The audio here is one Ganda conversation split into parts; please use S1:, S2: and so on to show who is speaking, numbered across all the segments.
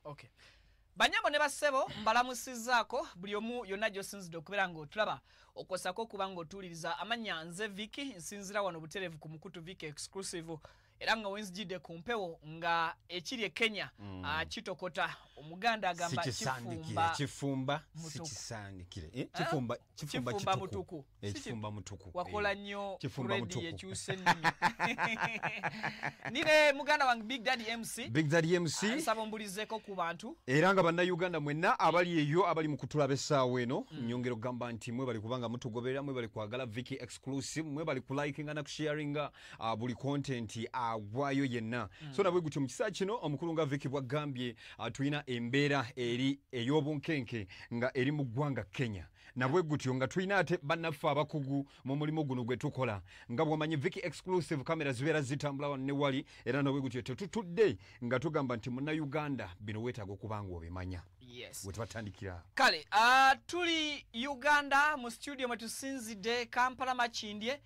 S1: Okay. Banyabo ne basebo mbalamusizzaako buli omu yonna gy'osinzidde okubeera ng'otulaba okosako kuba ng'otuwuliriza amanya nze Vicky nsinzira wano butereevu ku Mukutu Vicky exclusive era nga wenzijjidde ku mpewo nga ekiri e Kenya kitokota omuganda agamba
S2: kifumba sikisandikire kifumba mutuku kifumba mutuku
S1: wakola nnyo ready ekyuse nnimi nine muganda wange Big Daddy MC nsaba mbulizeko ku bantu
S2: era nga bannayuganda mwenna abali eyo abali mu kutulaba essaawa eno nyongero gamba nti mwe bali kubanga mutugoberera mwe bali kwagala Vicky exclusive mwe bali kulikinga na kusharinga buli content agwayo yenna so nabwe gutyo mu kisaa kino omukulu nga Vicky bwagambye tuyina embeera eri ey'obunkenke nga eri mu ggwanga Kenya nabwe gutyo nga tuyina ate bannaffe abakugu mu mulimu guno gwe tukola nga bw'omanyi Vicky exclusive kamera zibeera zitambula wano ne wali era nabwe gutyo tetutudde nga tugamba nti munnayuganda bino weetaaga okubanga obimanya we tubatandikira
S1: kale tuli Uganda mu studio mwe tusinzidde Kampala Makindye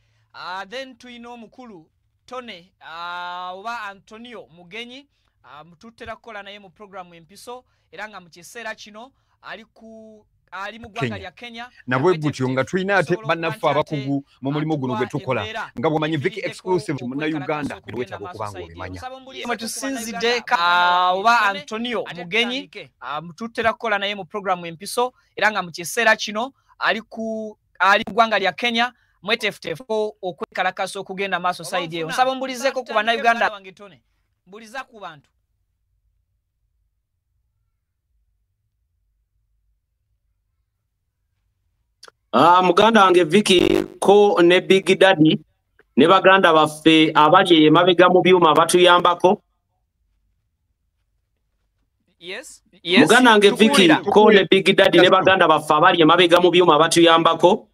S1: then tuyina omukulu Tone oba Antonio Mugenyi tutera kukola naye mu programu empiso era nga mu kiseera kino ali mu ggwanga lya Kenya
S2: nabwe gutyo nga tuyina ate bannaffe abakugu mu mulimu guno gwe tukola nga bw'omanyi Vicky exclusive munnayuganda weetaaga okubanga obimanya
S1: mwe tusinzidde oba Antonio Mugenyi tutera kukola naye mu programu empiso era nga mu kiseera kino ali mu ggwanga lya Kenya mwetefutefu okwekalakasa okugenda maaso side eyo nsaba mbulizeko ku bannayuganda wange Tone mbuliza ku bantu
S3: muganda wange Vicky ko ne Big Daddy ne baganda baffe abali emabega mu byuma batuyambako
S1: yes
S3: muganda wange Vicky ko ne Big Daddy ne baganda baffe abali emabega mu byuma batuyambako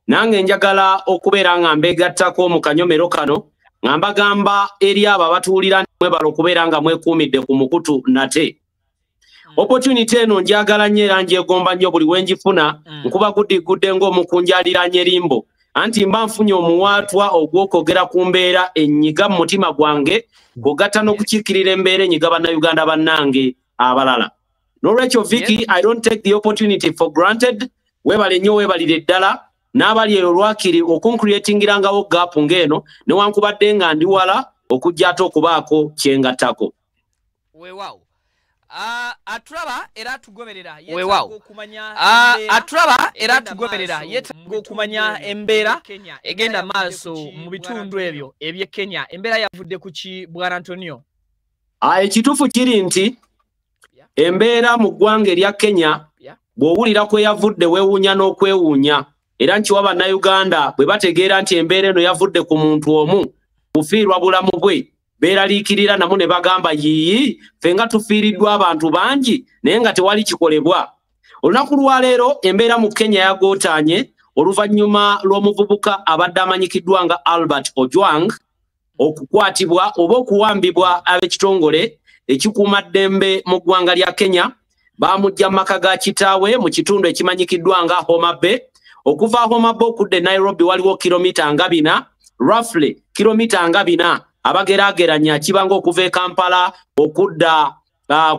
S3: nange njagala okubeera nga mbegattako mu kanyomero kano nga mbagamba eri abo abatuwulira mwe balo okubeera nga mwekuumidde ku mukutu nate opportunity eno njagala nnyo era ngyegomba nnyo buli wenjifuna nkuba guddigudde ng'omukunjaliranye limbo anti mba nfunye omuwaatwa ogw'okwogera ku mbeera ennyiga mu mutima gwange kugatta n'okukiikirira embeera ennyiga bannayuganda bannange abalala n'olwekyo Vicky I don't take the opportunity for granted weebale nnyo weebalire ddala n'abali eyo lwakiri okuncreatingirangawo gaapu ng'eno newankubadde nga ndi wala okujja ate okubaako kyengattako
S1: weewaawo atulaba era tugoberera yeetaaga okumanya embeera egenda maaso mu bitundu ebyo eby'e Kenya embeera yavudde ku ki bwana Antonio
S3: ekituufu kiri nti embeera mu ggwanga erya Kenya bw'owulira kwe yavudde weewuunya n'okwewuunya era nkiwa bannayuganda bwe bategeera nti embeera eno yavudde ku muntu omu bufiirwa bulamu bwe beeraliikirira namu ne bagamba yiyi ffe nga tufiiriddwa abantu bangi naye nga tewali kikolebwa olunaku lwa leero embeera mu Kenya yagootaanye oluvannyuma lw'omuvubuka abadde amanyikiddwa nga Albert Ojwang okukwatibwa oba okuwambibwa ab'ekitongole ekikuumaddembe mu ggwanga lya Kenya baamujja mu maka ga kitaawe mu kitundu ekimanyikiddwa nga Homa Bay okuva Homa Bay okudda e Nairobi waliwo kilomita nga 4 roughly kilomita nga 4 abageraageranya kibanga okuva e Kampala okudda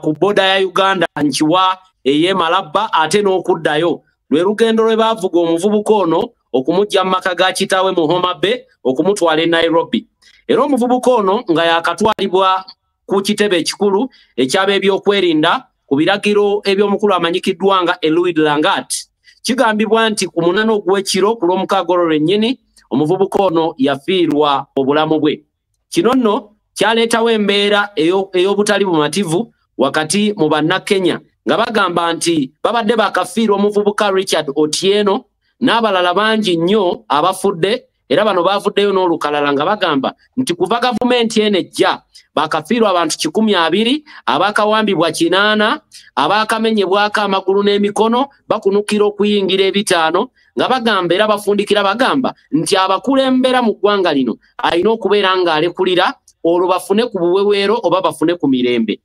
S3: ku boda ya Uganda nkiwa ey'e Malaba ate n'okuddayo lwe lugendo lwe baavuga omuvubuka ono okumujja mu maka ga kitaawe mu Homa Bay okumutwala e Nairobi era omuvubuka ono nga yakatwalibwa ku kitebe ekikulu eky'ab'ebyokwerinda ku biragiro eby'omukulu amanyikiddwa nga Eluid Langat kigambibwa nti ku 8 ogw'ekiro ku lw'omukaaga olwo lwennyini omuvubuka ono yafiirwa obulamu bwe kino nno kyaleetawo embeera ey'obutali bumativu wakati mu bannakenya nga bagamba nti babadde bakafiirwa omuvubuka Richard Otieno n'abalala bangi nnyo abafudde era bano baavuddeyo n'olukalala nga bagamba nti kuva gavumenti eno ejja bakafiirwa abantu 120 abakawambibwa 8 abakamenyebwako amagulu n'emikono bakunukira okuyingira 5 nga bagamba era bafundikira bagamba nti abakulembera mu ggwanga lino alina okubeera ng'alekulira olwo bafune ku buweweero oba bafune ku mirembe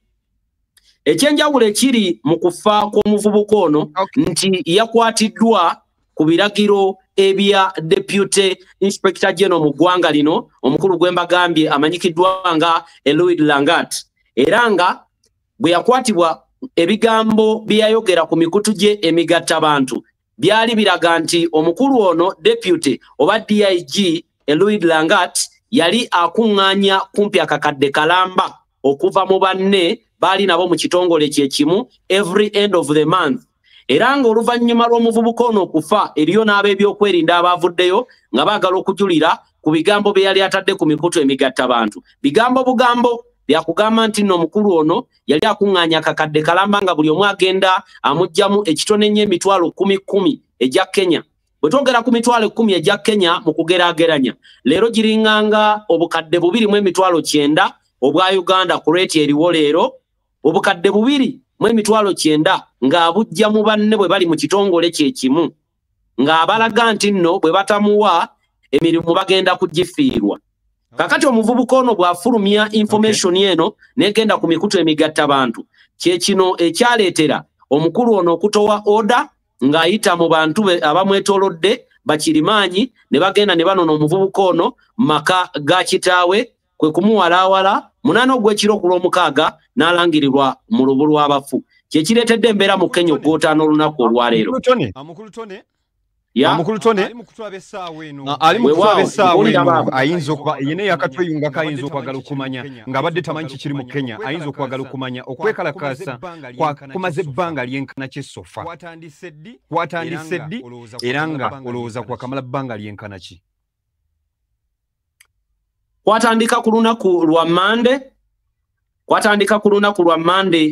S3: ekyenjawulo ekiri mu kufa kw'omuvubuka ono nti yakwatiddwa ku biragiro ebya Deputy Inspector General mu ggwanga lino omukulu gwe mbagambye amanyikiddwa nga Eluid Langat era nga bwe yakwatibwa ebigambo byayogera ku mikutu gye emigatta bantu byali biraga nti omukulu ono deputy oba DIG Louis Langat yali akuŋŋaanya kumpi akakadde kalamba okuva mu banne baali nabo mu kitongole kye kimu every end of the month. Era ng'oluvannyuma lw'omuvubuka ono okufa eriyo n'ab'ebyokwerinda abaavuddeyo nga baagala okujulira ku bigambo bye yali atadde ku mikutu emigatta bantu. Bigambo bugambo byakugamba nti nno omukulu ono yali akuŋŋaanya akakadde kalamba nga buli omu agenda amuggyamu ekitone nnyo emitwalo 10 egya Kenya. Bwe twogera ku mitwalo 10 egya Kenya mu kugeraageranya, leero giringanga obukadde 2.9 obwa Uganda ku rate eriwo leero, obukadde 2.9 ng'abujja mu banne bwe bali mu kitongole kye kimu, ng'abalaga nti nno bwe batamuwa emirimu bagenda kugifiirwa. Kakati omuvubuka ono bw'afulumya information eno n'egenda ku mikutu emigatta bantu, kye kino ekyaleetera omukulu ono okutowa order ng'ayita mu bantu abamwetoolodde bakirimaanyi ne bagenda ne banona omuvubuka ono mu maka ga kitaawe, kwe kumuwalaawala 8 ogw'ekiro ku lw'omukaaga n'alangirirwa mu lubu lw'abafu. Kye kireetedde embeera mu Kenya ogw'otaano olunaku olwaleero.
S2: Amukulu Tone ali mu kusaba essaawa eno ayinza okuba yene yakatweyungako ayinza okwagala okumanya ng'abadde tamanyi kikiri mu Kenya, ayinza okwagala okumanya okwekalakaasa kumaze ebbanga lyenkana ky'essofa kwatandise ddi era nga olowooza kwakamala bbanga lyenkana ki?
S3: Kwatandika ku lunaku lwa Mande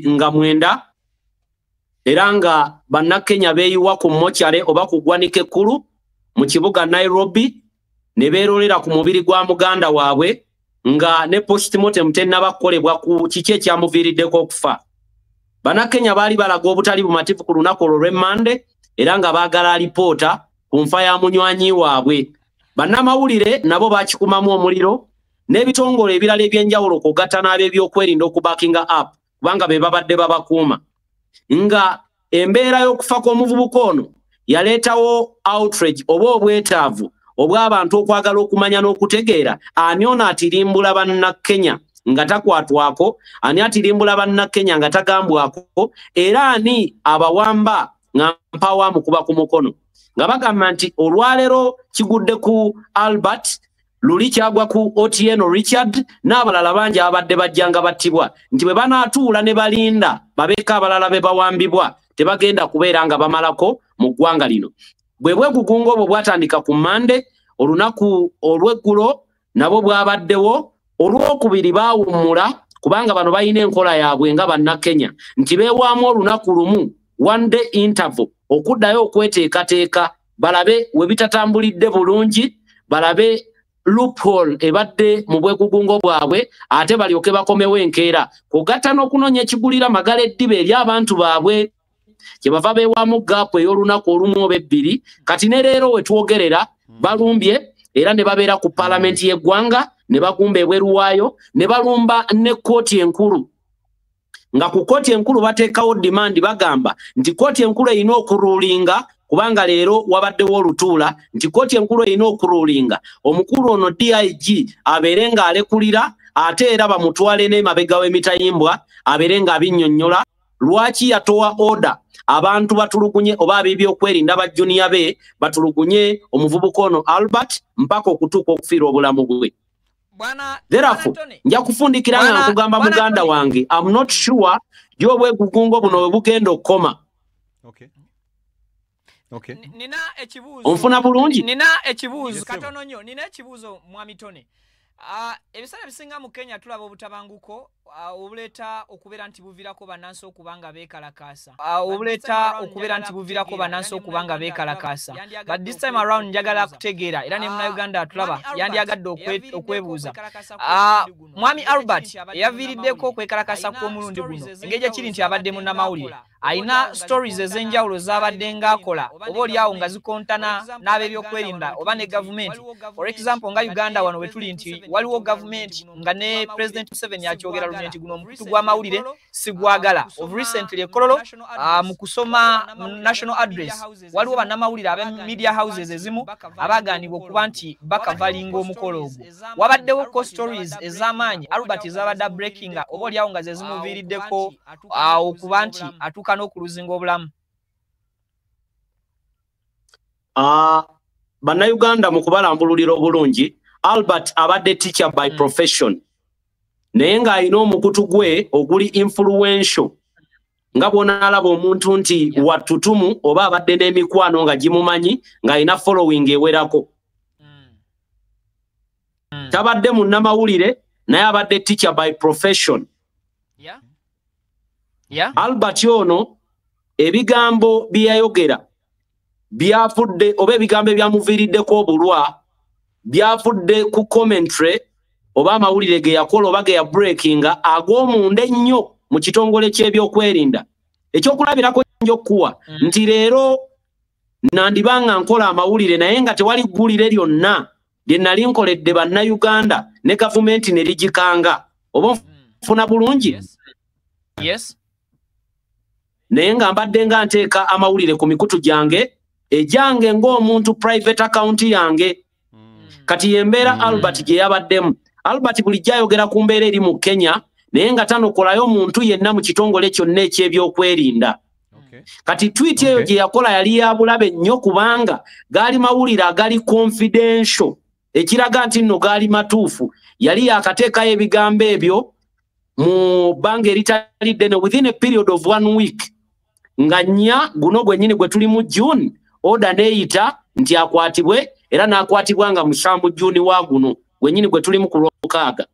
S3: nga 9 era nga bannakenya beeyiwa ku mochare oba ku ggwanika ekkulu mu kibuga Nairobi ne beerolera ku mubiri gwa muganda waabwe nga ne postmortem tennabakolebwa ku kiki ekyamuviiriddeko okufa. Bannakenya baali balaga obutali bumativu ku lunaku olwo lw'Emmande era nga baagala alipoota ku nfa ya munywanyi waabwe. Bannamawulire nabo baakikumamu omuliro n'ebitongole ebirala ebyenjawulo kugatta n'ab'ebyokwerinda okubakinga up kubanga be babadde babakuuma. Nga embeera y'okufa kw'omuvubuka ono yaleetawo outrage oba obwetaavu obw'abantu okwagala okumanya n'okutegeera ani ono atirimbula bannakenya nga takwatwako, ani atirimbula bannakenya nga tagambwako, era ani abawamba nga mpawa mukuba ku mukono. Nga bagamba nti olwaleero kigudde ku Albert, luli kyagwa ku Otieno Richard n'abalala bangi abadde bajjanga battibwa, nti bwe banaatuula ne balinda babeeka abalala be bawambibwa tebagenda kubeera nga bamalako mu ggwanga lino. Bwe bwegugunga obwo bwatandika ku Mande, olunaku olw'eggulo nabo bwabaddewo, olwokubiri baawummula kubanga bano balina enkola yaabwe nga bannakenya nti beewaamu olunaku lumu, one day interval, okuddayo okweteekateeka balabe we bitatambulidde bulungi, balabe loophole ebadde mu bwegugungo bwabwe, ate balyoke bakomewo enkeera kugatta n'okunoonya ekigulira magala eddiba eri abantu baabwe. Kyebava beewaamu gaapu ey'olunaku olumu oba ebbiri. Kati ne leero we twogerera balumbye era ne babeera ku paalamenti y'eggwanga ne bagumba ebweru waayo ne balumba ne kkooti enkulu, nga ku kkooti enkulu bateekawo demand bagamba nti kkooti enkulu erina okuruulinga kubanga leero wabaddewo olutuula nti kkooti enkulu erina okuruulinga omukulu ono DIG abeere ng'alekulira ate era bamutwale n'emabega w'emitayimbwa abeere ng'abinnyonnyola lwaki yatowa order abantu batulugunye oba ab'ebyokwerinda ba junior be batulugunye omuvubuka ono Albert mpaka okutuuka okufiira obulamu bwe. Therefore nja kufundikira nga nkugamba muganda wange, I'm not sure gy'obwegugungo buno bwe bugenda okukoma.
S1: Nina ekibuuzo.
S3: Onfuna bulungi?
S1: Nina ekibuuzo katono nnyo, nina ekibuuzo Mwami Tone. Ebiseera bisinga mu Kenya tulaba obutabanguko obuleeta okubeera nti buviirako bannansi okubanga beekalakaasa. Obuleeta okubeera nti buviirako bannansi okubanga beekalakaasa. But this time around njagala kutegeera era ne Munnayuganda tulaba yandyagadde okwebuuza. Mwami Albert eyaviiriddeko okwekalakaasa kw'omulundi guno engeri gye kiri nti abadde munnamawulire ayina stories ez'enjawulo z'abadde ng'akola oba oliawo nga zikontana n'ab'ebyokwerinda oba ne gavumenti. For example nga Uganda wano we tuli nti waliwo gavumenti nga ne President Museveni akyogera lumiza nti guno omukutu gw'amawulire sigwagala. Of recently Kololo mu kusoma national address waliwo bannamawulire abe media houses ezimu abagaanibwa okuba nti bakavalinga omukolo ogwo. Wabaddewo ko stories ez'amaanyi Albert ezabadde breakinga oba oliawo nga ze zimuviiriddeko okuba nti atuuka n'okuluzinga obulamu.
S3: Bannayuganda mu kubalambululira obulungi, Albert abadde teacher by profession. Naye ng'alina omukutu gwe oguli influential. Nga bw'onaalaba omuntu nti wattutumu oba abadde n'emikwano nga gimumanyi ng'alina following ewerako. Tabadde munnamawulire naye abadde teacher by profession. Albert ono ebigambo bye yayogera byafudde oba ebigambo ebyamuviiriddeko obulwa byafudde ku commentary oba amawulire ge yakola oba ge ya breakinga ag'omunda ennyo mu kitongole ky'ebyokwerinda. Ekyokulabirako njo kuwa nti leero nandibanga nkola amawulire naye nga tewali ggulire lyonna lye nali nkoledde bannayuganda ne gavumenti ne ligikanga. Oba nfuna bulungi?
S1: Yes.
S3: Naye nga mbadde nga nteeka amawulire ku mikutu gyange ejange ng'omuntu private account yange. Kati yembeera Albert gye yabaddemu. Albert bulijjo ayogera ku mbeera eri mu Kenya naye nga tanokolayo muntu yenna mu kitongole kyonna eky'ebyokwerinda. Kati tweet eyo gye yakola yali ya bulabe nnyo kubanga gaali mawulire agali confidential ekiraga nti nno gaali matuufu. Yali yakateekayo ebigambo ebyo mu bbanga eritali ddene within a period of 1 week. Nga nnya guno gwennyini gwe tuli mu June oda neeyita nti akwatibwe era n'akwatibwa nga musanvu June wa guno gwennyini gwe tuli mu ku Lwokaaga.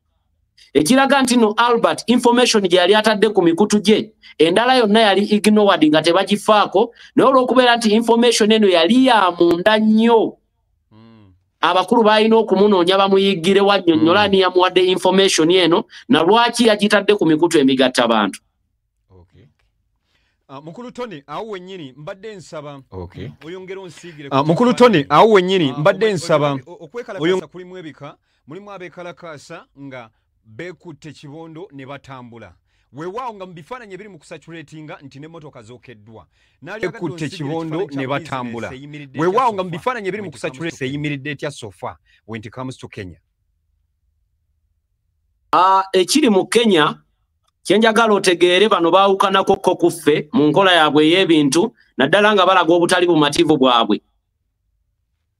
S3: Ekiraga nti no Albert information gye yali atadde ku mikutu gye endala yonna yali ignored nga tebagifaako naye olw'okubeera nti information eno yali ya munda nnyo abakulu balina okumunoonya bamuyiggire wannyonnyola ani yamuwadde information eno na lwaki yagitadde ku mikutu emigattabantu.
S2: Mukulu Tony awo wennyini mbadde nsaba oyongera onsiigire Mukulu Tony awo wennyini mbadde nsaba oyongera kulimu ebika mulimu abeekalakaasa nga beekutte kibondo ne batambula weewaawo nga mu bifaananyi ebiri mu kusaturatinga nti n'emmotoka zookeddwa beekutte kibondo ne batambula weewaawo nga mu bifaananyi ebiri mu kusaturatinga eyimiridde etya sofa when it comes to Kenya.
S3: Ekiri mu Kenya kyenjagala otegeere bano baawukanako ko kuffe mu nkola yaabwe ey'ebintu naddala nga balaga obutali bumativu bwabwe.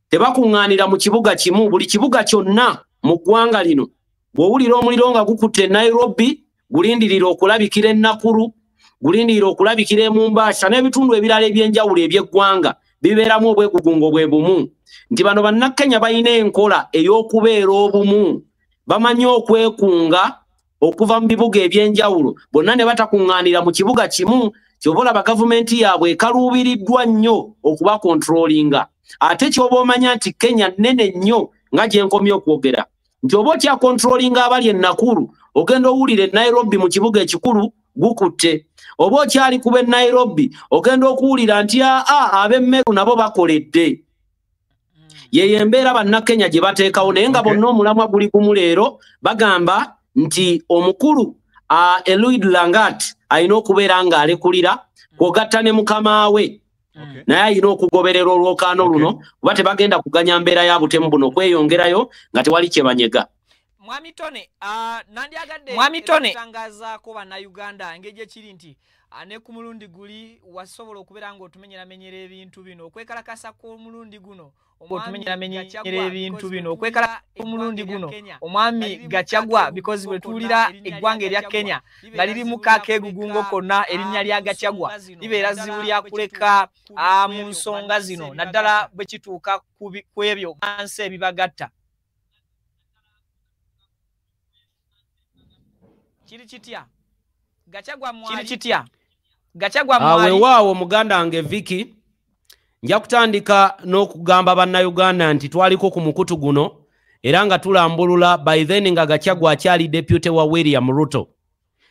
S3: Tebakuŋŋaanira mu kibuga kimu, buli kibuga kyonna mu ggwanga lino bw'owulira omuliro nga gukutte Nairobi gulindirira okulabikira e Nakuru, gulindirira okulabikira e Mombasa n'ebitundu ebirala eby'enjawulo eby'eggwanga bibeeramu obwegugungo bwe bumu. Nti bano bannakenya balina enkola ey'okubeera obumu, bamanyi okwekunga okuva mu bibuga eby'enjawulo bonna ne batakuŋŋaanira mu kibuga kimu. Ky'oba olaba gavumenti yaabwe ekaluubiriddwa nnyo okuba kontrolinga. Ate ky'oba omanya nti Kenya nnene nnyo nga gye nkomye okwogera nti oba otya kontrolinga abali e Nakuru ogenda owulira e Nairobi mu kibuga ekikulu gukutte. Oba okyali kuba e Nairobi ogenda okuwulira nti ab'Emmeru nabo bakoledde. Yeyo embeera bannakenya gye bateekawo naye nga bonna omulamwa guli gumu leero bagamba nti omukulu Eluid Langat alina okubeera ng'alekulira kwogatta ne mukama we naye alina okugoberera olwokaano luno kuba tebagenda kuganya mbeera ya butemu buno kweyongerayo nga tewali kye banyega.
S1: Mwami Tone tangazaako bannayuganda engeri gye kiri nti ne ku mulundi guli wasobola okubeera ng'otumenyeramenyera ebintu bino okwekalakasa kw'omulundi guno omwami Gachagua because bwe tuwulira eggwanga erya Kenya nga lirimu kakeegugungo konna erinnya lya Gachagua libeera zibu lya kuleka mu nsonga zino naddala bwe kituuka ku ebyo ansi ebibagatta. Kiri kitya Gachagua mwali
S3: weewaawo muganda wange Vicky nja kutandika n'okugamba bannayuganda nti twaliko ku mukutu guno era nga tulambulula by then nga Gachagua akyali deputy wa William Ruto.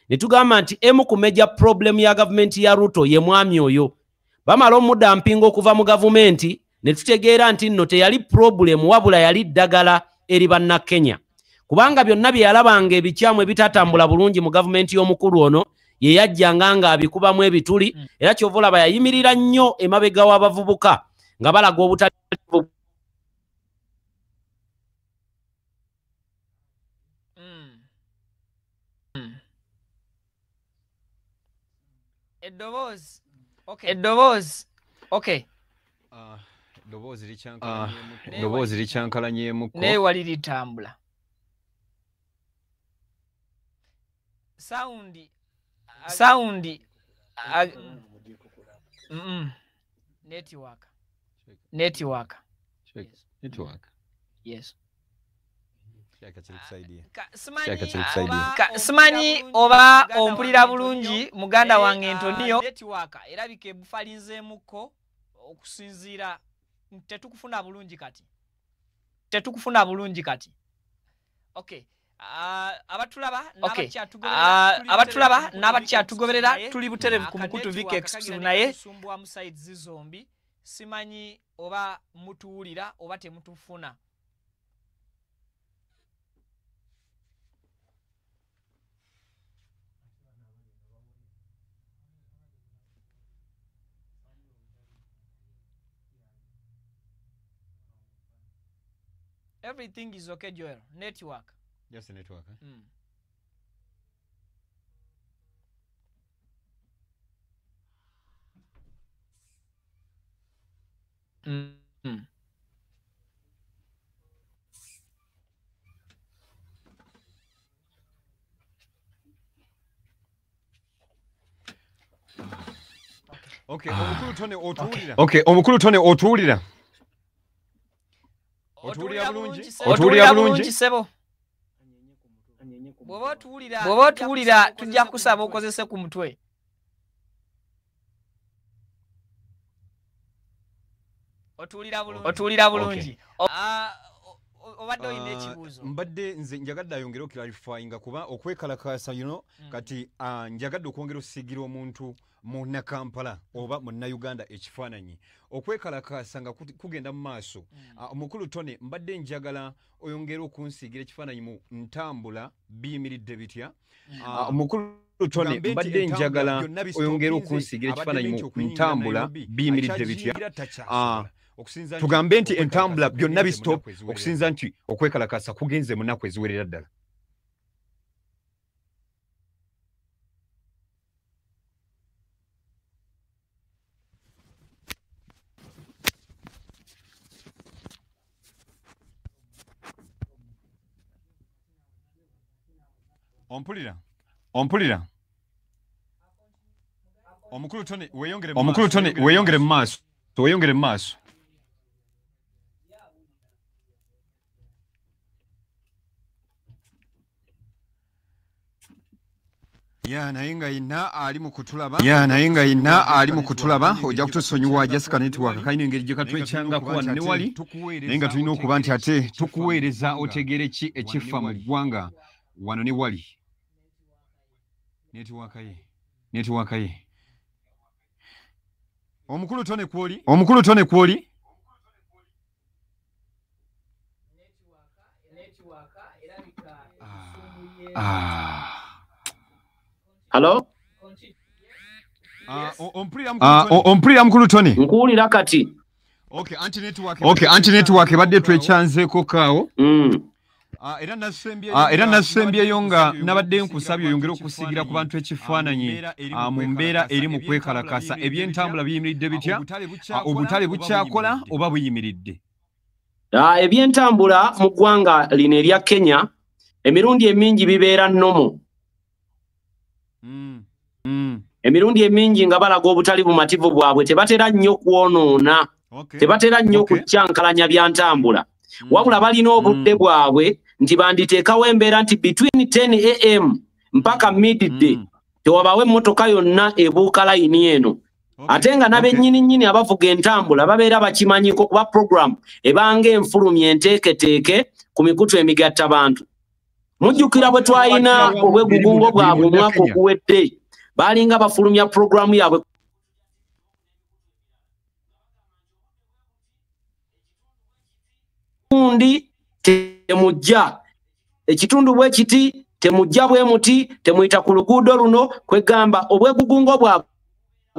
S3: Ne tugamba nti emu ku major problem ya gavumenti ya Ruto ye mwami oyo. Bamala omudda mpinga okuva mu gavumenti ne tutegeera nti nno teyali problem wabula yali ddagala eri bannakenya. kubanga byonna bye yalabanga ebikyamu ebitatambula bulungi mu gavumenti y'omukulu ono ye yajjanga nga abikubamu ebituli era kyova olaba yayimirira nnyo emabega w'abavubuka nga balaga obutaliivu
S1: Eddoboozi. Okay. Eddoboozi. Okay.
S2: Eddoboozi likyankalanyeemukko.
S1: Naye wali litambula. Soundi. Network. Yes. Simanyi oba ompulira bulungi muganda wange Antonio. Network erabika ebufalinzeemukko okusinziira tetukufuna bulungi kati. Okay. Abatulaba n'abakyatugoberera tuli buterevu ku mukutu Vic Exclusive naye sumbwa muside zombi simanyi oba mutuwulira oba temutufuna. Everything is okay, Joel. Network.
S2: Just a network. Okay, omukulu Tone otuwulira. Otuwulira bulungi
S1: sebo. Bw'oba otuwulira tujja kusaba okozese ku mutwe. Otuwulira bulungi. Obadde olina ekibuuzo.
S2: Mbadde nze njagadde ayongere oklarifyinga kuba okwekalakaasa kati njagadde okwongera okusigira omuntu mu Kampala oba mu Uganda ekifaananyi okwekalakaasa nga kugenda mu maaso. Omukulu Tone mbadde njagala oyongere okunsiigira ekifaananyi mu ntambula biyimiridde bitya. Omukulu Tone mbadde njagala oyongere okunsiigira ekifaananyi mu ntambula biyimiridde bitya. Tugambe nti entambula byonna bistop okusinza nti okwekalakaasa kugenze mu nnaku eziwerera ddala. Ompulira. Omukulu Tone weeyongere mu maaso. naye nga yenna ali mu kutulaba ojja kutusonyiwa Jessica Network kayina engeri gye katwekyangako wano ne wali naye nga tulina okuba nti ate tukuweereza otegere ki ekifa mu ggwanga wano ne wali. Network ye. Omukulu Tone kwoli?
S3: Hello?
S2: Ompulira mukulu Tone?
S3: Nkuwulira kati.
S2: Okay, anti-network ebadde twekyanzeeko kaawo. Era nasembyeyo nga nabadde nkusabye oyongere okusigira ku bantu ekifaananyi mu mbeera eri mu kwekalakaasa ebyentambula biyimiridde bitya? Obutale bukyakola oba buyimiridde?
S3: Ebyentambula mu ggwanga lino erya Kenya emirundi emingi bibeera nnomo. Emirundi emingi nga balaga obutali bumativu bwabwe tebatera nnyo kwonoona. Tebatera nnyo kukyankalanya bya ntambula. Wabula balina obudde bwabwe nti banditeekawo embeera nti between 10 am mpaka midday tewabawe emmotoka yonna ebuuka layini eno. Ate nga n'abennyini abavuga entambula babeera bakimanyiko kuba program ebanga enfulumya enteeketeeke ku mikutu emigatta bantu. Mujjukira bwe twalina obwegugungo bwabwe omwaka oguwedde balinga bafulumya programu yaabwe kundi temujja ekitundu bwe kiti temujja bwe muti temuyita ku luguudo luno kwegamba obwegugungo bwabwe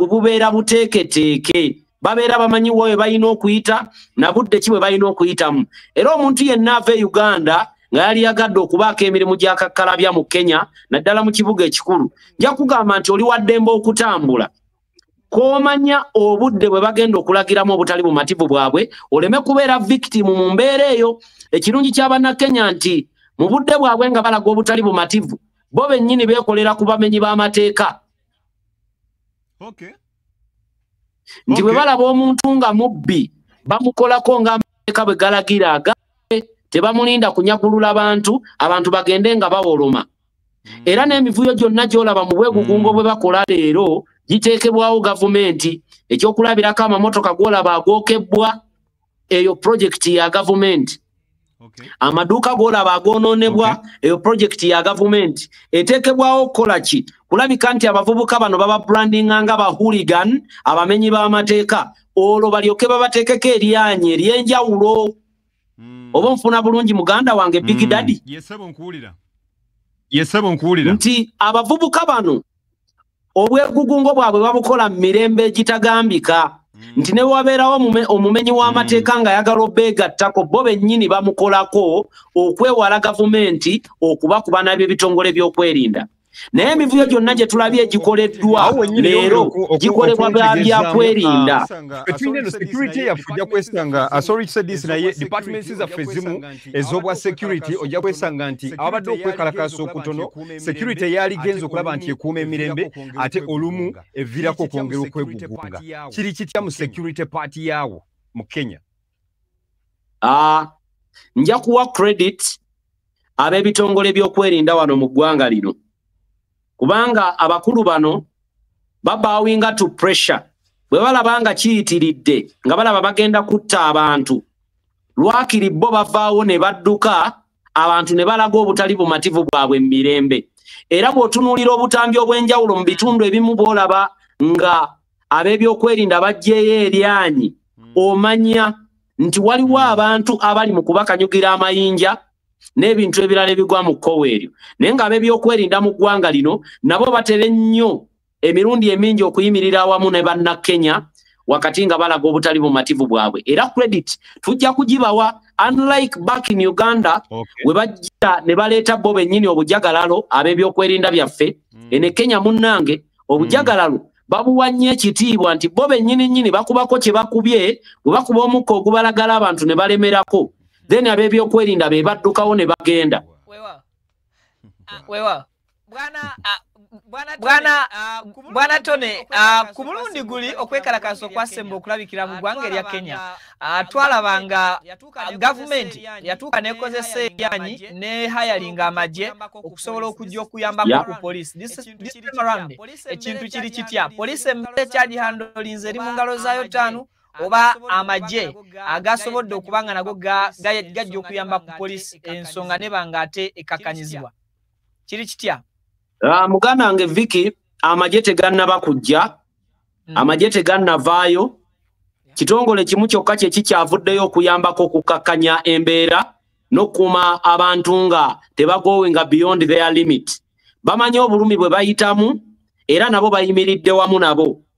S3: bubeera buteeketeeke babeera bamanyi bwe balina okuyita na budde ki bwe balina okuyitamu era omuntu yenna ava e Uganda nga yali yagadde okubaako emirimu gy'akakkalabya mu Kenya naddala mu kibuga ekikulu nja kugamba nti oli waddembe okutambula komanya obudde bwe bagenda okulagiramu obutali bumativu bwabwe oleme kubeera victim mu mbeera eyo ekirungi ky'Abannakenya nti mu budde bwabwe nga balaga obutali bumativu bo bennyini beekolera ku bamenyi b'amateeka nti bwe balaba omuntu nga mubbi bamukolako ng'amateeka bwe galagira agabe tebamulinda kunyagulula abantu bagende nga bawoloma era n'emivuyo gyonna gy'olaba mu bwegugungo bwe bakola leero giteekebwawo gavumenti ekyokulabirako amamotoka gw'olaba agookebbwa eyo projekiti ya gavumenti amaduuka gw'olaba agoonoonebwa eyo projekiti ya gavumenti eteekebwawo okukola ki kulabika nti abavubuka bano baba brandinga nga bahooligan abamenyi b'amateeka olwo balyoke babateekeko eryanyi ery'enjawulo oba nfuna bulungi muganda wange Big Daddy
S2: yesebo nkuwulira
S3: nti abavubuka bano obwegugungo bwabwe babukola mu mirembe egitagambika nti ne wabeerawo omumenyi w'amateeka nga ayagala obbeegattako bo bennyini bamukolako okwewala gavumenti okubakuba n'eby'ebitongole by'okwerinda naye emivuyo gyonna gye tulabye gikoleddwa leero gikolebwa byakwerinda
S2: security yaffe ojja kwesanga sorry to say this naye departments zaffe ezimu ez'obwa security ojja kwesanga nti abadde okwekalakaasa okutono security eyaligenza okulaba nti ekuuma emirembe ate olumu eviirako okwongera okwegugunga kiri kitya mu security party yaawo mu Kenya
S3: nja kuwa credit ab'ebitongole by'okwerinda wano mu ggwanga lino kubanga abakulu bano babawinga to pressure bwe balaba nga kiyitiridde nga balaba bagenda kutta abantu lwakiri bo bavaawo ne badduka abantu ne balaga obutali bumativu bwabwe mu mirembe era bw'otunuulira obutambi obw'enjawulo mu bitundu ebimu bw'olaba nga ab'ebyokwerinda baggyeyo eryanyi omanya nti waliwo abantu abali mu kubakanyugira amayinja n'ebintu ebirala ebigwa mu kkowe eryo naye nga ab'ebyokwerinda mu ggwanga lino nabo batera ennyo emirundi emingi okuyimirira awamu ne Bannakenya wakati nga balaga obutali bumativu bwabwe era credit tujja kugibawa unlike back in Uganda we bajja ne baleeta bo bennyini obujagalalo ab'ebyokwerinda byaffe ene Kenya munnange obujagalalo babuwa nnyo ekitiibwa nti bo bennyini bakubako kye bakubye bwe bakuba omukka ogubalagala abantu ne balemerako then ab'ebyokwerinda be baddukawo ne bagenda
S1: wewa bwana Tone ku mulundi guli okwekalakaasa okwasemba okulabikira mu ggwanga erya Kenya twalabanga gavumenti yatuuka nekozesa eryanyi ne hayalinga amagye okusobola okujja okuyambako ku poliisi this time around ekintu kiri kitya poliisi emmere ekyagihandolinze eri mu ngalo zaayo ttaano oba amagye agasobodde okubanga nago gajja okuyamba ku poliisi ensonga nebanga ate ekakanyizibwa kiri kitya
S3: muganda wange Vicky amagye tegannaba kujja amagye tegannavaayo kitongole kimu kyokka kye kikyavuddeyo okuyambako okukkakkanya embeera n'okukuuma abantu nga tebagowenga beyond their limit bamanyi obulumi bwe bayitamu era nabo bayimiridde wamu nabo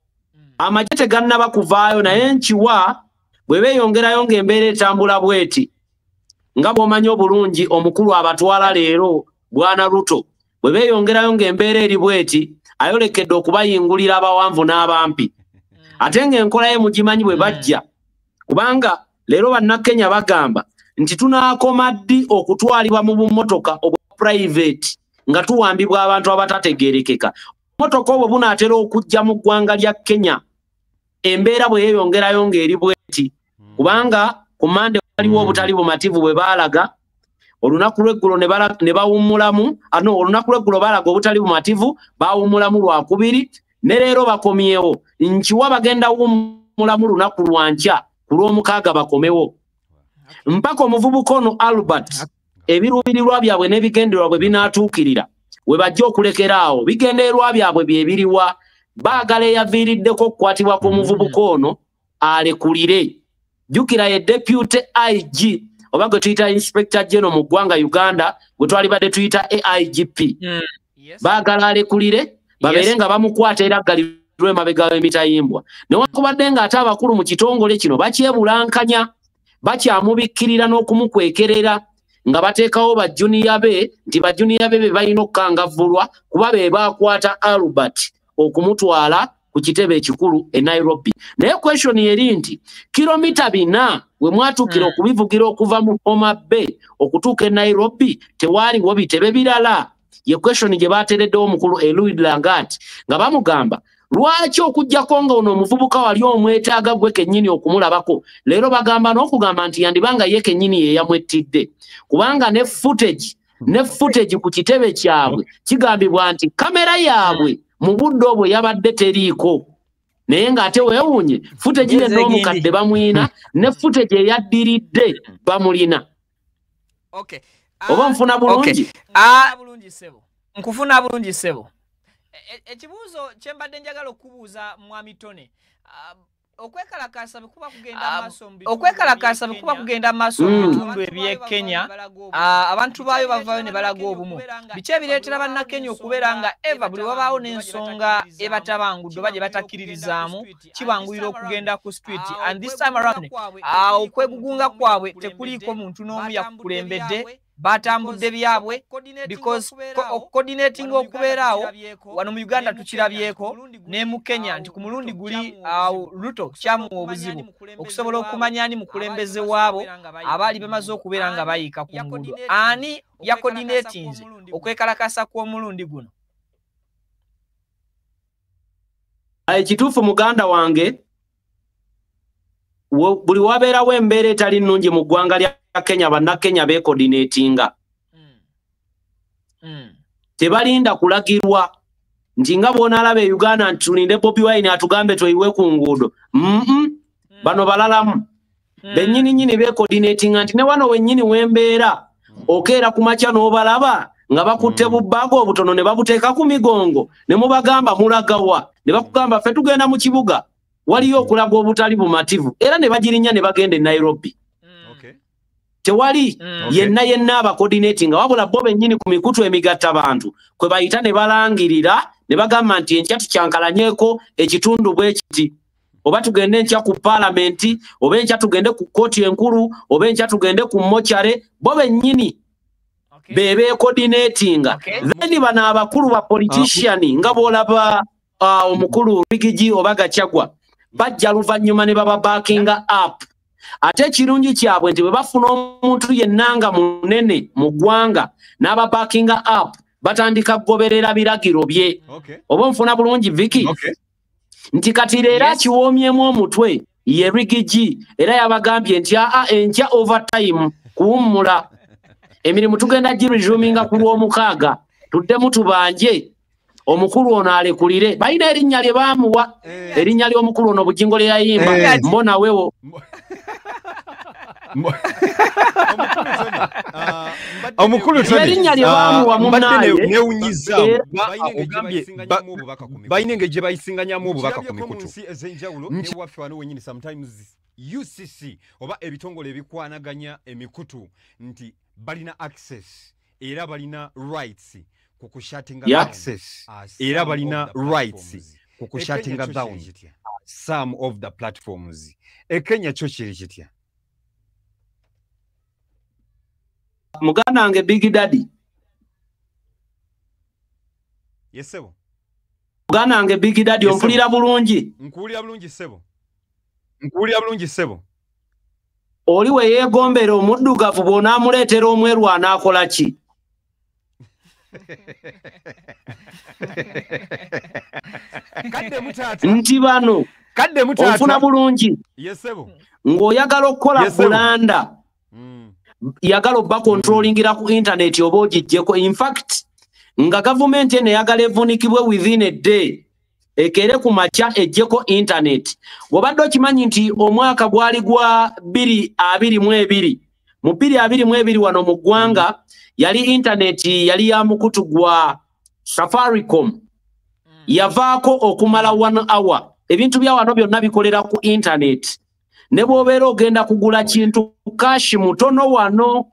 S3: amagye tegannaba kuvaayo naye nkiwa bwe beeyongerayo ng'embeera etambula bweti nga bw'omanyi obulungi omukulu abatwala leero Bwana Ruto bwe beeyongerayo ng'embeera eri bweti ayolekedde okubayingulira abawanvu n'abampi ate ng'enkola ye mugimanyi bwe bajja kubanga leero Bannakenya bagamba nti tunaakoma ddi okutwalibwa mu bumotoka obwa private nga tuwambibwa abantu abatategeerekeka obumotoka obwo bunaatera okujja mu ggwanga lya Kenya embeera bwe yeeyongerayo ng'eri bweti kubanga ku Mande waliwo obutali bumativu bwe baalaga olunaku lw'eggulo ne bawummulamu olunaku lw'eggulo baalaga obutali bumativu bawummulamu lwakubiri ne leero bakomyewo nkiwa bagenda wummulamu lunaku lwankya ku lw'omukaaga bakomewo mpaka omuvubuka ono Albert ebiruubirirwa byabwe n'ebigendererwa bwe binaatuukirira we bajja okulekera awo bigendererwa byabwe bye biriwa baagala eyaviiriddeko okukwatibwa kw'omuvubuka ono alekulire jjukira ye deputy IG oba gwe tuyita Inspector General mu ggwanga Uganda gwe twalibadde tuyita AIGP baagala alekulire babeere nga bamukwata era galirwe mabega w'emitayimbwa newankubadde nga ate abakulu mu kitongole kino bakyebulankanya bakyamubikkirira n'okumukwekerera nga bateekawo bajjuniya be nti bajjuniya be balina okukangavvulwa kuba be baakwata Albert okumutwala ku kitebe ekikulu e Nairobi. Naye question yeri nti kilomita 4 we mwatuukira okubivugira okuva mu Homa Bay okutuuka e Nairobi tewaaliwo bitebe birala. Ye question gye baateereddewo omukulu Louis Langat nga bamugamba lwaki okujjako nga ono omuvubuka wali omwetaaga gwe kennyini okumulabako leero bagamba n'okugamba nti yandibanga ye kennyini ye yamwettidde kubanga ne footage ku kitebe kyabwe kigambibwa nti kamera yaabwe mu budde obwo yabadde teriiko naye ng'ate weewuunye footage ye n'omukadde bamulina ne footage eyaddiridde bamulina. Oba nfuna bulungi?
S1: Nkufuna bulungi ssebo. Ekibuuzo kyembadde njagala okubuuza mwami Tone okwekalakaasa bekuba kugenda maaso mu bitundu eby'e Kenya abantu baayo bavaayo ne balaga obumu biki ebireetera bannakenya okubeera nga eva buli wabaawo n'ensonga ebatabangudde oba gye batakkiririzaamu kibanguyira okugenda ku street and this time around okwegugunga kwabwe tekuliiko muntu n'omu yakukulembedde batambudde byabwe because coordinating okubeeraawo wano mu Uganda tukirabyeko ne mu Kenya nti ku mulundi guli Ruto kyamuwa obuzibu okusobola okumanya ani mukulembeze waabo abaali bamaze okubeera nga bayiika ku nguudo ani ya coordinating okwekalakasa kw'omulundi guno.
S3: Ekituufu muganda wange buli wabeerawo embeera etali nnungi mu ggwanga lya Kenya bannakenya becoordinatinga tebalinda kulagirwa nti nga bw'onaalaba e Uganda nti tulinde Bobi Wine atugambe toyiwe ku nguudo bano balalamu bennyini becoordinatinga nti ne wano wennyini wembeera okeera ku makya n'obalaba nga bakutte bubbaago obutono ne babuteeka ku migongo ne mubagamba mulagawa ne bakugamba ffe tugenda mu kibuga waliyo okulaga obutali bumativu era ne bagirinnya ne bagenda e Nairobi. Tewali yenna aba coordinating wabula bo bennyini ku mikutu emigatta abantu kwe bayita ne balangirira ne bagamba nti enkya tukyankalanyeeko ekitundu bwe kiti oba tugende enkya ku parliament oba enkya tugende ku kooti enkulu oba enkya tugende ku mochare bo bennyini bebe coordinating then bana abakulu ba politician nga boolaba omukulu Rigiji oba Gachagua bajja luvannyuma ne baba backing up. Ate kirungi kyabwe nti bwe bafuna omuntu yennanga munene mu ggwanga n'aba backing up batandika kugoberera biragiro bye. Oba nfuna bulungi Vicky? Nti kati leero kiwoomyemu omutwe ye Rigiji era yabagambye nti enkya overtime kuwummula emirimu tugenda giresuminga ku Lwomukaaga tuddemu tubanje omukulu ono alekulire balina erinnya lye baamuwa erinnya ly'omukulu ono bugingo lye yayimba mbona wewo
S2: omukulu
S3: erinnya lye baamuwa munnaye
S2: neewunyiza balina engeri gye bayisinganyamu obubaka ku mikutu newaffe wano wenyini sometimes UCC oba ebitongole ebikwanaganya emikutu nti balina access era balina rights access era balina rights kukushatinga down some of the platforms. Kenya kyo kiri kitya?
S3: Muganda wange Big Daddy.
S2: Yes sebo.
S3: Muganda wange Big Daddy ompulira bulungi.
S2: Nkuwulira bulungi sebo. Nkuwulira bulungi sebo.
S3: Oli we yeegombera omuddugavu bw'onaamuleetera omweru anaakola ki? Nti bano ofuna bulungi ng'oyagala okukola bulanda yagala obba controllingira ku internet oba ogijjeko. In fact nga gavumenti eno eyagala evunikibwe within a day ekere ku makya ejjeko internet. Wabadde okimanyi nti omwaka gwali gwa 2022 mu 2022 wano mu ggwanga yali internet yali ya mukutu gwa Safaricom yavaako okumala 1 hour ebintu bya wano byonna bikolera ku internet ne bw'obeera ogenda kugula kintu kashi mutono wano.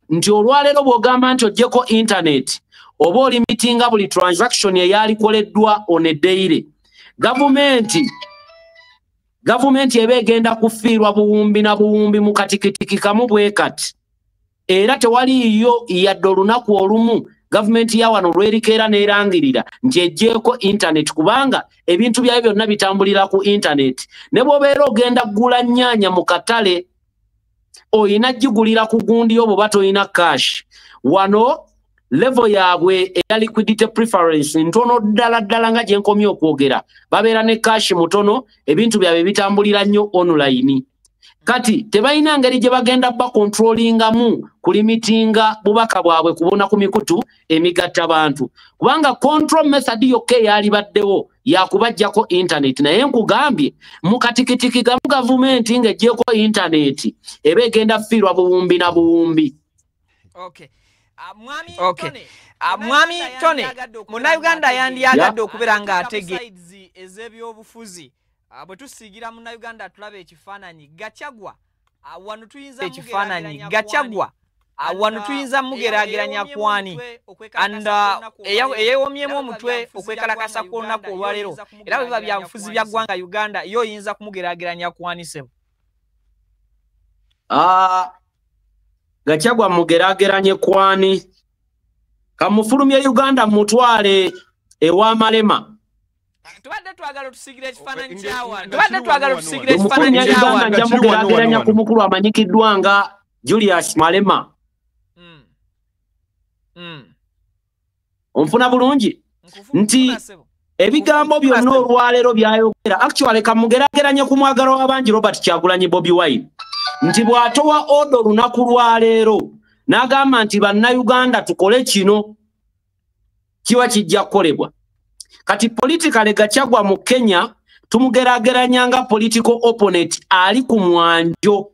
S3: Nti olwaleero bw'ogamba nti oggyeko internet oba olimitinga buli transaction eyalikoleddwa on a daily. Gavumenti eba egenda kufiirwa buwumbi na buwumbi mu katikitiki kamu bwe kati. Era tewaliyo yadde olunaku olumu gavumenti ya wano lwerikeera n'erangirira nti eggyeko internet kubanga ebintu byayo byonna bitambulira ku internet. Ne bw'obeera ogenda kugula nnyaanya mu katale oyina gigulira ku gundi yo bw'oba toyina cash. Wano level yaabwe eya liquidity preference ntono ddala nga gye nkomye okwogera. Babeera ne cash mutono, ebintu byabwe bitambulira nnyo online. Kati tebalina ngeri gye bagenda bakontrolingamu kulimitinga bubaka bwabwe kubona ku mikutu emigatta bantu. Kubanga control method yokka eyali baddewo yakubajjako internet. Naye nkugambye mu katikitiki gamu gavumenti ng'eggyeko internet eba egenda fiirwa buwumbi na buwumbi.
S1: Mwami Tony, Munnayuganda yandiyagadde okubeera ng'atege ez'ebyobufuzi. Bwe tusiigira Munnayuganda tulaba ekifaananyi Gachagua wano tuyinza mugeraageranya kwani eyeewomyemu omutwe okwekalakasa kw'olunaku olwaleero era bwe biba byabufuzi bya ggwanga Uganda yo oyinza kumugeraageranya kwani sebo?
S3: Gachagua mugeraageranye kwani kamufulumye Uganda mutwale ewa
S1: Tubadde twagala tusiigire ekifaananyi kyawa.
S3: Nja mugeraageranya ku mukulu amanyikiddwa nga Julius Malema. Onfuna bulungi nti ebigambo byonna olwaleero byayogera actually kamugeraageranye ku mwagalo w'abangi Robert Kyagulanyi Bobi Wine nti bw'atowa odo olunaku lwaleero n'agamba nti bannayuganda tukole kino kiwa kijja kukolebwa. Kati politically Gachagua mu Kenya tumugeraageranyanga political opponent ali ku mwanjo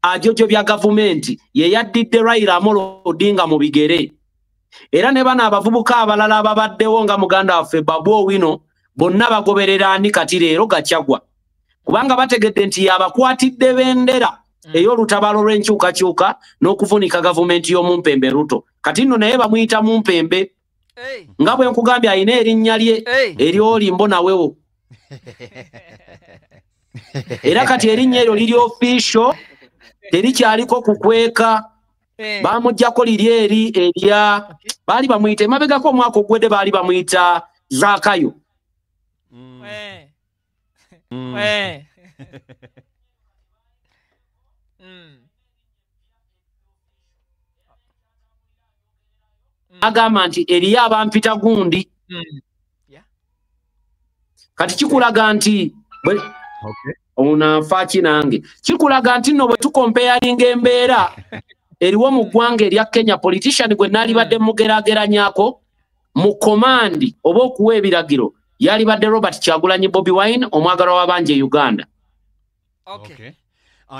S3: ajojo bya gavumenti ye yaddidde Raila Amolo Odinga mu bigere. Era ne bana abavubuka abalala ababaddewo nga muganda waffe Babu Owino bonna bagoberera ani kati leero Gachagua kubanga bategedde nti yabakwatidde bendera ey'olutabaalo lw'enkyukakyuka n'okuvunika gavumenti y'omumpembe Ruto. Kati nno naye bamuyita mumpembe. Nga bwe nkugambye ayina erinnya lye ery'olimbo nawewo. Era kati erinnya eryo liri official terikyaliko kukweka. Bamuggyako liri eri erya baali bamuyita emabegako omwaka ogwedde baali bamuyita Zakayo. Agamba nti eriyo abampita gundi. Kati kikulaga nti onanfa kinange kikulaga nti nno bwe tukompeyalinga embeera eriwo mu ggwanga erya Kenya politician gwe naali badde mugeraageranyako mu komandi oba okuwa ebiragiro yali badde Robert Kyagulanyi Bobi Wine omwagalwa w'abangi e Uganda.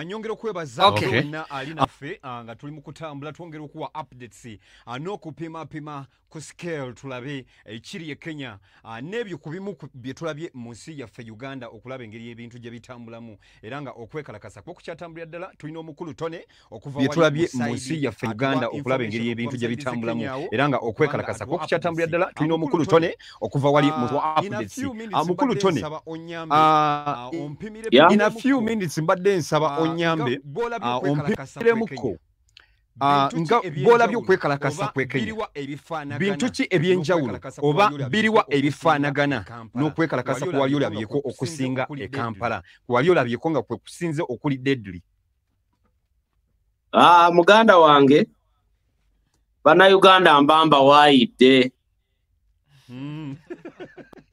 S2: Nyongera okwebaza wonna ali naffe nga tuli mu kutambula twongera okuwa updates n'okupimapima ku scale tulabe ekiri e Kenya n'ebyo ku bimu bye tulabye mu nsi yaffe Uganda okulaba engeri y'ebintu gye bitambulamu era nga okwekalakasa kukyatambulira ddala tulina omukulu Tone okuva wali tulabye mu nsi yaffe Uganda okulaba engeri y'ebintu gye bitambulamu era nga okwekalakasa kukyatambulira ddala tulina omukulu Tone okuva wali mu updates mukulu Tone in a few minutes mbadde nsaba onyambe ompimiremuko nga bw'olabye okwekalakasa kw'Ekenya bintu ki ebyenjawulo oba biriwa ebifaanagana n'okwekalakasa kwe wali olabyeko okusinga e Kampala kwe wali olabyeko nga kwe kusinze okuli deadly?
S3: Muganda wange bannayuganda mbamba waayidde.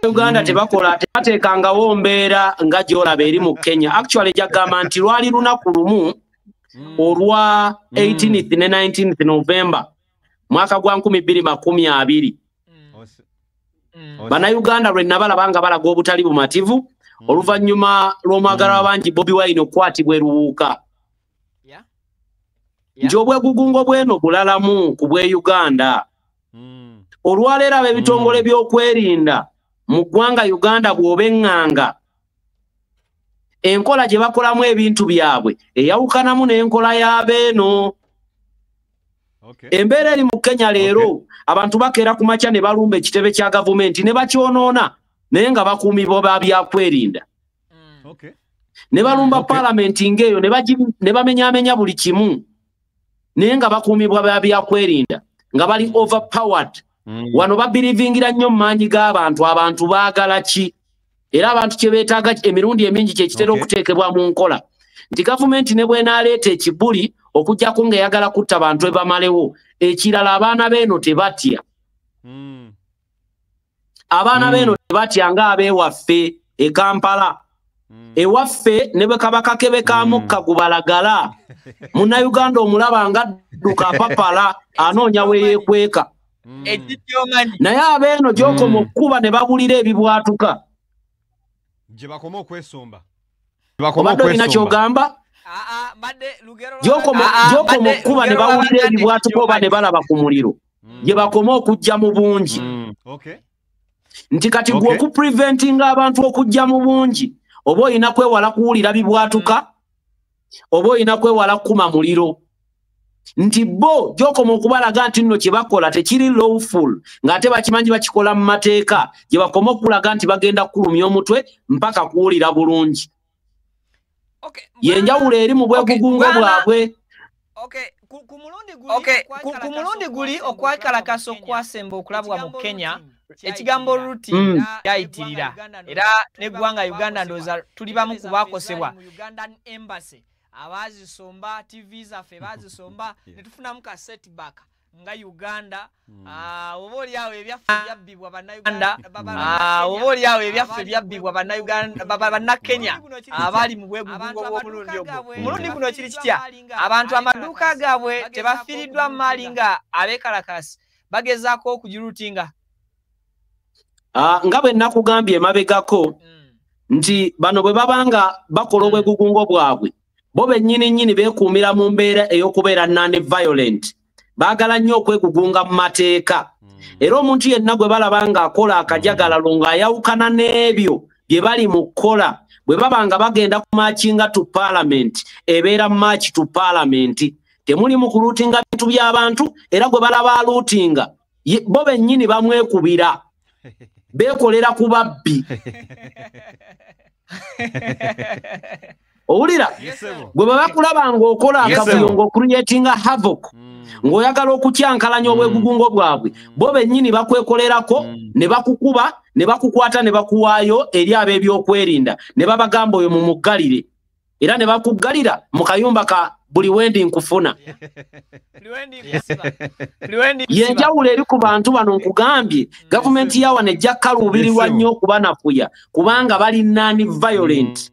S3: Uganda tebateekangawo mbeera nga gy'olaba eri mu Kenya. Actually jagamba nti lwali lunaku lumu olwa 18th ne 19th November mwaka gwa 2020 bannayuganda lwe nabalaba nga balaga obutali bumativu oluvannyuma lw'omwagala w'abangi Bobi Wine okukwatibwa eruwuuka. Nti obwegugungo bweno bulalamu ku bwe Uganda. Olwaleero ab'ebitongole by'okwerinda mu ggwanga Uganda bw'oba eŋŋanga enkola gye bakolamu ebintu byabwe eyawukanamu n'enkola y'abeeno. Embeera eri mu Kenya leero abantu bakeera ku makya ne balumba ekitebe kya gavumenti ne bakyonoona naye nga bakuumibwa ba byakwerinda. Ne balumba paalamenti ng'eyo ne bamenyaamenya buli kimu naye nga bakuumibwa ba byakwerinda nga bali overpowered. Wano babirivingira nnyo mu maanyi g'abantu. Abantu baagala ki? Era abantu kye beetaaga emirundi emingi kye kitera okuteekebwa mu nkola nti gavumenti ne bw'enaaleeta ekibuli okujjako ng'eyagala kutta bantu ebamalewo. Ekirala abaana beeno tebatya. Abaana beeno tebatya ng'abeewaffe e Kampala. Ewaffe ne bwe kaba kakebe ka mukka gubalagala Munnayuganda omulaba ng'adduka apapala anoonya we yeekweka. Naye abeeno gy'okoma okkuba ne babulira ebibwatuka.
S2: Gye bakoma okwesomba.
S3: Obadde olina ky'ogamba? Gy'okoma okkuba ne bawulira ebibwatuka oba ne balaba ku muliro. Gye bakoma okujja mu bungi. Nti kati gwe okupreventinga abantu okujja mu bungi oba olina kwewala kuwulira bibwatuka oba olina kwewala kukuma muliro. Nti bo gy'okoma okubalaga nti nno kye bakola tekiri lawful ng'ate bakimanyi bakikola mu mateeka gye bakoma okulaga nti bagenda kukulumya omutwe mpaka kuwulira bulungi. Yenjawulo eri mu bwegugungo bwabwe.
S1: Ku mulundi guli okwakalakasa okwasemba okulabwa mu Kenya ekigambo routine yayitirira era n'eggwanga Uganda ndowooza tuli bamu ku baakosebwa. Abazisomba TV zaffe bazisomba ne tufunamu ka setback nga Uganda. Oba oliawo ebyaffe byabbibwa bannayuganda bannakenya abali mu bwegugungo bw'omulundi ogwo. Omulundi guno kiri kitya? Abantu amaduuka gaabwe tebafiiriddwa mu maali nga abeekalakasi bagezaako okugiruutinga.
S3: Nga bwe nakugambye emabegako nti bano bwe babanga bakola obwegugungo bwabwe bo bennyini beekuumira mu mbeera ey'okubeera non-violent. Baagala nnyo okwegugunga mu mateeka. Era omuntu yenna gwe balaba ng'akola akajagalalo ng'ayawukana n'ebyo bye bali mu kkola bwe baba nga bagenda ku maakinga to parliament ebeera maachi to parliament. Temuli mu kuluutinga bintu by'abantu era gwe balaba aluutinga bo bennyini bamwekubira beekolera ku babbi. Owulira gwe baba kulaba ng'okola akavuyo ng'okureatinga havoc ng'oyagala okukyankalanya obwegugungo bwabwe bo bennyini bakwekolerako ne bakukuba ne bakukwata ne bakuwaayo eri ab'ebyokwerinda ne babagamba oyo mumuggalire era ne bakuggalira mu kayumba ka buli wendi nkufuna. Yenjawulo eri ku bantu bano nkugambye gavumenti yawa nejja kaluubirirwa nnyo okubanafuya kubanga bali non-violent.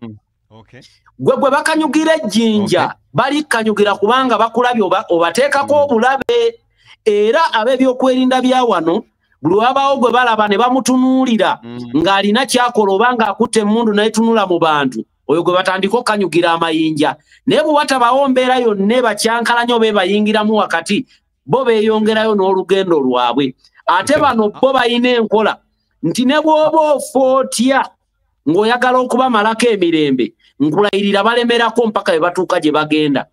S3: Gwe bakanyugira ejjinja balikanyugira kubanga bakulabye obateekako obulabe. Era ab'ebyokwerinda bya wano buli wabaawo gwe balaba ne bamutunuulira ng'alina kyakola oba ng'akutte emmundu n'etunula mu bantu oyo gwe batandika okanyugira amayinja. Naye bwe watabawo mbeera yonna bakyankalanya oba bayingiramu wakati bo beeyongerayo n'olugendo lwabwe. Ate bano bo balina enkola nti ne bw'oba ofa otya ng'oyagala okubamalako emirembe nkulayirira balemerako mpaka bwe batuuka gye bagenda.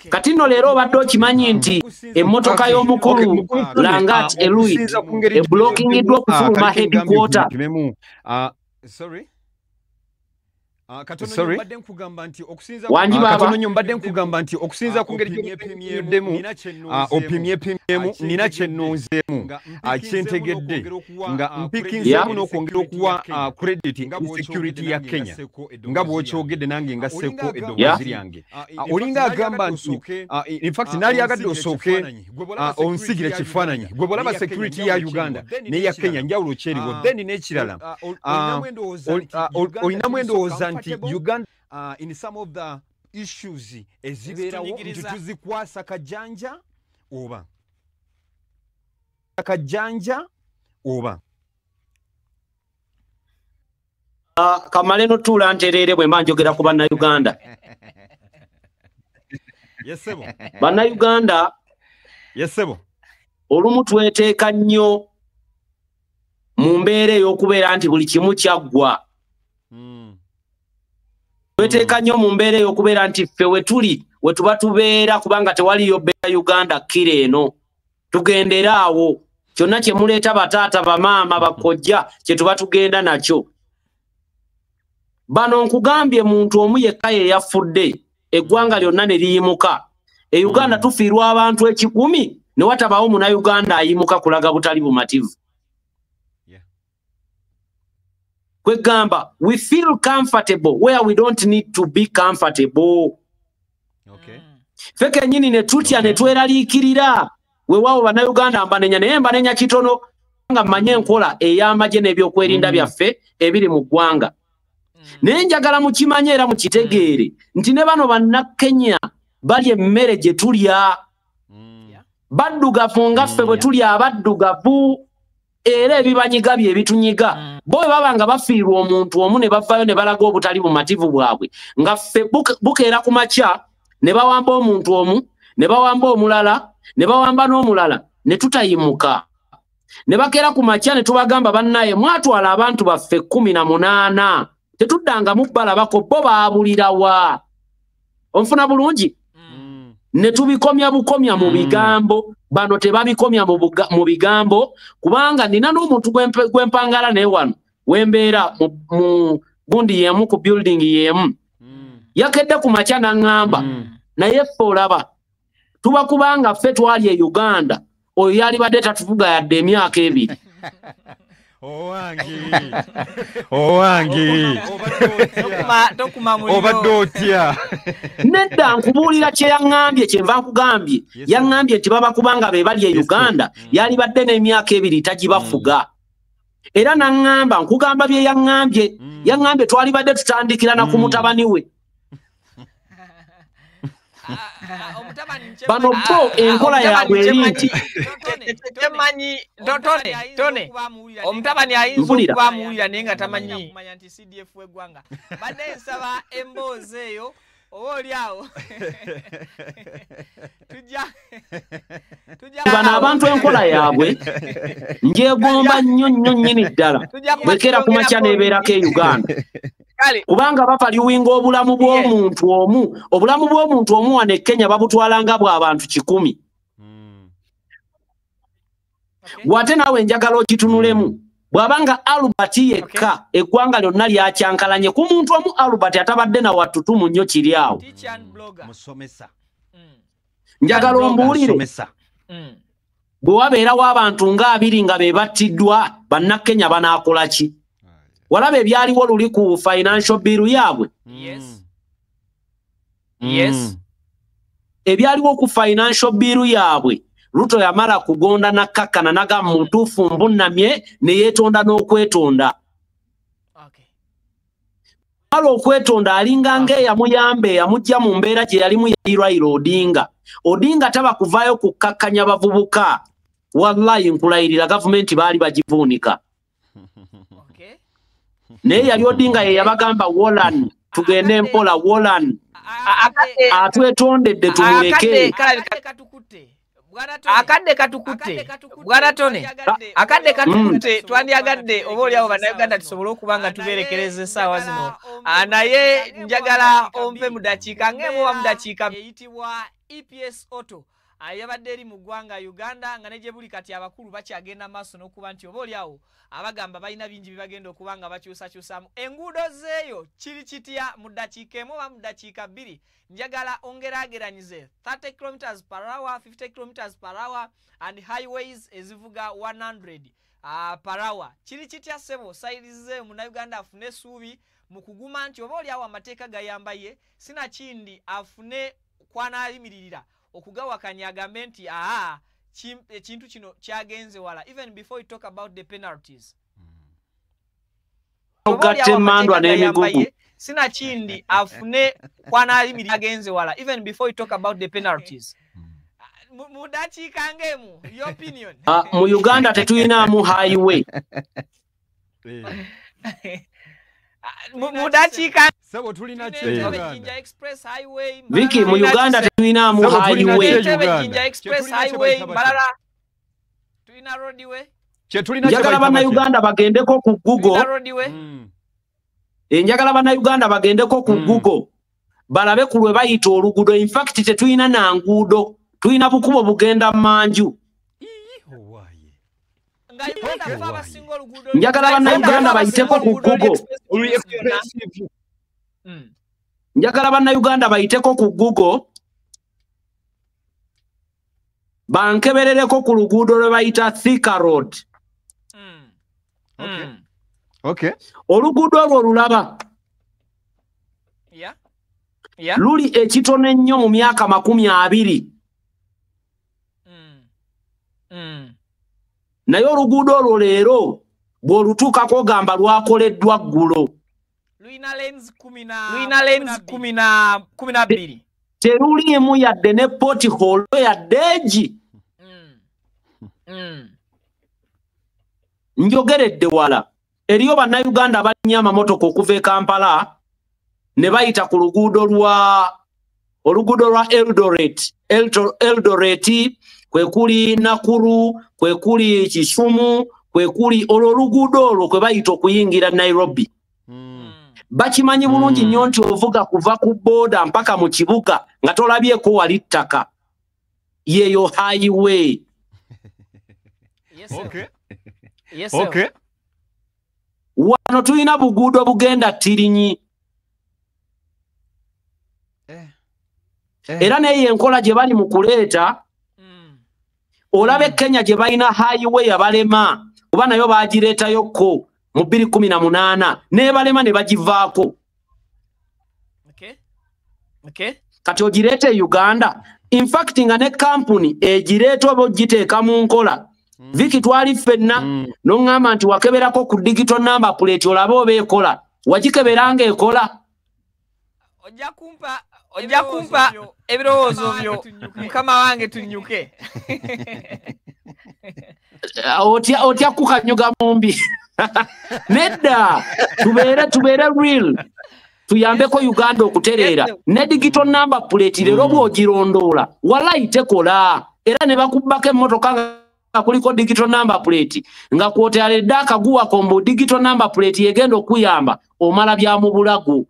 S3: Kati nno leero obadde okimanyi nti emmotoka y'omukulu Langat Eluid ebulokingiddwa okufuluma headquarter.
S2: Katono mbadde nkugamba nti okusinza ku ngeri gy'opimyeddemu opimyemu nina kye nnonzeemu kyentegedde nga mpikinzeemu n'okwongera okuwa credit security ya Kenya nga bw'okyogedde nange ngasseeko eddoboozi lyange. Olinga agamba nti in fact naali agadde osooke onsigire kifaananyi gwe bw'olaba security ya Uganda n'eya Kenya njawulo kyeriwo then n'ekirala olinamu endowooza nti Uganda in some of the issues ezibeerawo nti tuzikwasa kajanja oba
S3: kamale notuula ntereere bwe mba njogera ku bannayuganda. Bannayuganda olumu tweteeka nnyo mu mbeera ey'okubeera nti buli kimu kyaggwa. Tweteeka nnyo mu mbeera y'okubeera nti ffe we tuba tubeera kubanga tewaliyo beera Uganda kire eno. Tugendera awo. Kyonna kye muleeta bataata bamaama bakojja kye tuba tugenda nakyo. Bano nkugambye muntu omu yekka ye yafudde eggwanga lyonna ne liyimuka. E Uganda tufiirwa abantu 10 ne watabaawo Munnayuganda ayimuka kulaga butali bumativu. Kwegamba, we feel comfortable where we don't need to be comfortable.
S2: Okay.
S3: Feke nyini ne tutya ne tweraliikirira. Weewaawo Bannayuganda mbanenya kitono nga mmanye enkola ey'amagye n'ebyokwerinda byaffe ebiri mu ggwanga. Naye njagala mukimanye era mukitegeere nti ne bano Bannakenya balya emmere gye tulya. Baddugavu nga ffe bwe tulya abaddugavu. Era ebibanyiga bye bitunyiga. Bo baba nga bafiirwa omuntu omu ne bavaayo ne balaga obutali bumativu bwabwe. Nga ffe bukeera ku makya ne bawamba omuntu omu, ne bawamba omulala, ne bawamba n'omulala, ne tutayimuka. Ne bakeera ku makya ne tubagamba bannaye mwatwala abantu baffe 18. Tetuddanga mu balabako bo baabulirawa. Onfuna bulungi? Ne tubikomya bukomya mu bigambo. Bano tebabikomya mu bigambo kubanga nina n'omuntu gwempangala naye wano wembeera mu gundi yemu ku building yemu. Yakedde ku makya n'aŋŋamba naye ffe olaba tuba kubanga ffe twali e Uganda oyo yali badde tatuvuga yadde emyaka 2.
S2: Owange. Obadde otya.
S3: Nedda nkubuulira kye yaŋŋambye kyenva nkugambye. Yaŋŋambye nti baba kubanga be bali e Uganda yali badde n'emyaka 2 tagibafuga. Era n'aŋŋamba nkugamba bye yaŋŋambye. Yaŋŋambye twali badde tutandikira na ku mutabani we. Bano bo enkola yaabwe eri nti
S1: Tone omutabani ayinza okubamuwulira naye nga tamanyi kumanya nti CDF w'eggwanga. Badde nsaba emboozi eyo oba oli awo
S3: bano abantu enkola yaabwe njeegomba nnyo nnyini ddala bwekeera ku makya n'ebeerako e Uganda. Kubanga bapaliwinga obulamu bw'omuntu omu. Obulamu bw'omuntu omu wano e Kenya babutwalanga bw'abantu 10. Wate naawe njagala okitunulemu. Bw'abanga Albert yekka eggwanga lyonna lyakyankalanye ku muntu omu Albert atabadde na wattutumu nnyo kiri awo. Njagala ombuulire bwe wabeerawo abantu nga 2 nga be battiddwa Bannakenya banaakola ki? Walaba ebyaliwo luli ku financial bill yaabwe.
S1: Yes.
S3: Ebyaliwo ku financial bill yaabwe Ruto yamala kugonda nakkakkana naga mutuufu mbunnamye ne yeetonda n'okwetonda. Mala okwetonda alinga ng'eyamuyambe yamujja mu mbeera gye yalimu Raila Odinga. Odinga taba kuvaayo kukkakkanya bavubuka. Wallahi nkulayirira gavumenti baali bagivuunika. Naye yali Odinga ye yabagamba Wolan tugende mpola Wolan atwetondedde tumuleke.
S1: Akadde katukutte bwana Tone akadde katukutte twandiyagadde oba oli awo Bannayuganda tusobole okubanga tubeerekereza essaawa zino. Naye njagala ompe mu dakiika ng'emu oba mu dakiika eyitibwa EPS Auto yabadde eri mu ggwanga Uganda nga ne gye buli kati abakulu bakyagenda maaso n'okuba nti oba oli awo abagamba balina bingi bibagenda okuba nga bakyusakyusaamu. Enguudo zeeyo kiri kitya mu ddakiika emu oba mu ddakiika 2? Njagala ongeraageranyize 30 km/h, 50 km/h and highways ezivuga 100 per hour. Kiri kitya ssebo sayirize Munnayuganda afune essuubi mu kuguma nti oba oli awo amateeka gayambaye sinakindi afune kwanaalimiririra okugawakanya agambe nti ekintu kino kyagenze wala even before you talk about the penalties.
S3: Ogatte mandwa n'emigugu.
S1: Sinakindi afune kwanaalimiririra agenze wala even before you talk about the penalties. Mu dakiika ng'emu your opinion.
S3: Mu Uganda tetuyinaamu highway.
S1: Mu dakiika
S2: sabo tulina
S1: Jinja Express Highway.
S3: Viki mu Uganda tetuyinaamu highway.
S1: Jinja Express Highway Mbalala tulina roadway.
S2: Kye tulina
S3: njagala Bannayuganda bagendeko ku Google. Enjagala bannayuganda bagendeko ku Google balabe ku lwe bayita oluguudo. In fact tetulina nanguudo, tulina bukubo bugenda manju. Njagala bannayuganda bayiteko ku Google. Njagala bannayuganda bayiteko ku Google bankeberereko ku luguudo lwe bayita Thika Road.
S2: Okay.
S3: Oluguudo olwo lulaba. Luli ekitone nnyo mu myaka 20. Naye oluguudo olwo leero bw'olutuukako gamba lwakoleddwa ggulo.
S1: Luyina lens 12.
S3: Teruliimu yadde ne pothole yadde egi. Njogeredde wala. Eriyo bannayuganda balinnya amamotoka okuva e Kampala ne bayita ku oluguudo lwa Eldoret, kwe kuli Nakuru, kwe kuli Kisumu, kwe kuli oluguudo olwo kwe bayita okuyingira Nairobi. Bakimanyi bulungi nnyo nti ovuga kuva ku boda mpaka mu kibuga nga tolabyeko wali ttaka. Yeyo highway.
S2: Okay.
S3: Wano tulina buguudo bugenda Tirinyi. Era naye enkola gye bali mu kuleeta olabe Kenya gye balina highway abalema kuba nayo bagireetayokko mu 2018 n'ebalema ne bagivaako. Kati ogireete Uganda. In fact nga ne kampuni egireeta oba ogiteeka mu nkola. Viki twali ffenna n'oŋŋamba nti wakeberako ku digital number plate olabe oba ekola. Wagikeberanga ekola.
S1: Ojja kumpa ebirowoozo byo mukama wange tunnyuke.
S3: Otya kukanyuga mumbi. Nedda tubeere real. Tuyambeko Uganda okutereera. Ne digital number plate leero bw'ogirondoola walayi tekola. Era ne bakubbako emmotoka nga kuliko digital number plate nga kwotealedde akaguwa kombo digital number plate yegenda okuyamba omala bya mu bulago.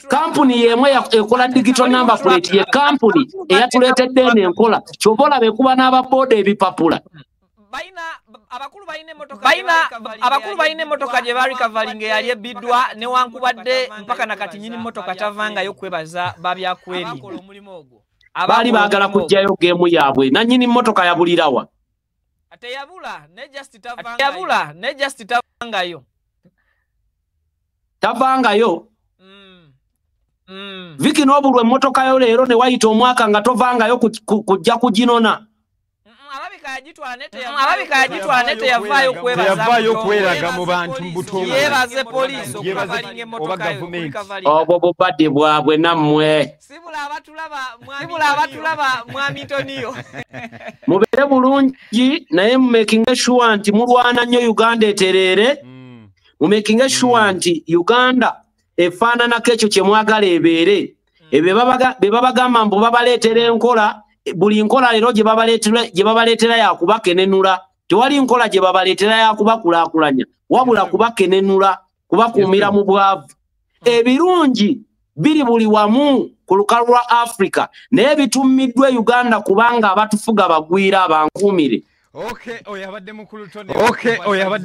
S3: Kampuni yemwe ekola digital number plate ye kampuni eyatuleetedde eno enkola kyova olaba ekuba n'ababoda ebipapula.
S1: Abakulu balina emmotoka gye bali kavalinga eyali ebbiddwa newankubadde mpaka nakati nyini mmotoka tavangayo kwebaza babyakwerinda.
S3: Baali baagala kujjayo geemu yaabwe nannyini mmotoka yabulirawa.
S1: Teyabula ne just tavangayo.
S3: Viki n'obulwa emmotoka yo leero ne wayita omwaka nga tovangayo kujja kuginona.
S1: Alabika yagitwala ne teyavaayo
S2: kweraga mu bantu mu butonde.
S1: Yeebaze poliisi okukavalinga emmotoka yo.
S3: Obwo bubadde bwabwe nammwe.
S1: Sibula abatulaba mwami Toniyo.
S3: Mubeere bulungi naye mumaking sure nti mulwana nnyo Uganda etereere. Mumaking sure nti Uganda efaananako ekyo kye mwagala ebeere. Be babagamba mbu babaleetera enkola. Buli nkola leero gye babaleetera yakubakenenula. Tewali nkola gye babaleetera yakubakulaakulanya wabula kubakenenula kubakuumira mu bwavu. Ebirungi biri buli wamu ku lukalu lwa Africa naye bitummiddwa Uganda kubanga abatufuga bagwira abankuumire.
S2: Oyabadde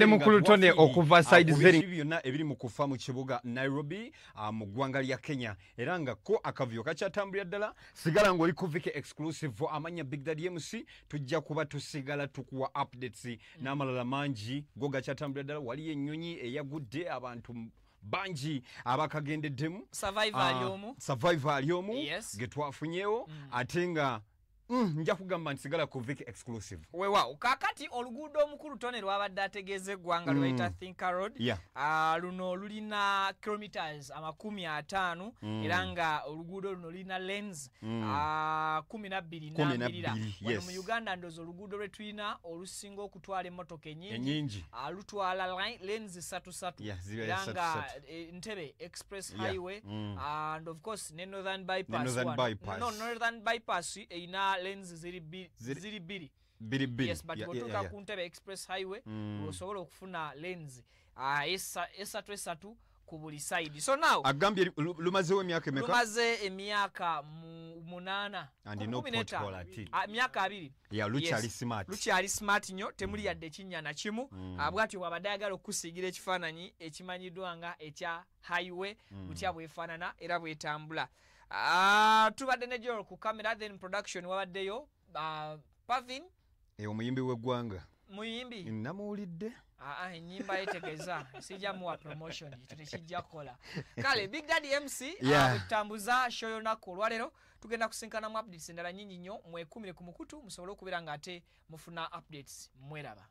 S2: mukulu Tone okuva side zeri byonna ebiri mu kufa mu kibuga Nairobi mu ggwanga lya Kenya era nga ko akavuyo kakyatambulira ddala. Sigala ng'oli ku Viki Exclusive amanya Big Daddy MC tujja kuba tusigala tukuwa updates n'amalala mangi go gakyatambulira ddala. Waliyo ennyonyi eyagudde abantu bangi abakagendeddemu survivor aliomu ge twafunyewo ate nga nja kugamba nsigala ku Viki Exclusive.
S1: Weewaawo kaakati oluguudo omukulu Tone lwabadde ategeeza eggwanga lwayita Thika Road. Luno lulina kilometers 50 era nga oluguudo luno lulina lens 12 wano mu Uganda ndoza oluguudo lwe tulina olusinga okutwala emmotoka ennyingi lutwala lens 3 era nga Entebbe Express Highway and of course ne Northern Bypass eyina lens ziri bbiri. Yes, but bw'otuuka ku Entebbe Express Highway osobola okufuna lens esatu ku buli side. So now
S2: agambye lumazewo emyaka emeka?
S1: Lumaze emyaka 8
S2: and no pothole at it.
S1: Myaka 2.
S2: Yeah, lukyali smart.
S1: Lukyali smart nnyo, temuli yadde kinnya na kimu. Bwatyo bwabadde ayagala okusiigira ekifaananyi ekimanyiddwa nga ekya highway butya bwefaanana era bwetambula. Tubadde ne Joel ku camera, then production wabaddeyo Pavin
S2: omuyimbi w'eggwanga.
S1: Muyimbi
S2: namuwulidde
S1: ennyimba yetegeeza sijja muwa promotion tekijja kukola. Kale Big Daddy MC tutambuza show y'olunaku olwaleero tugenda kusinkana mu updates endala nnyingi nnyo mwekumire ku mukutu musobole okubeera ng'ate mufuna updates mweraba.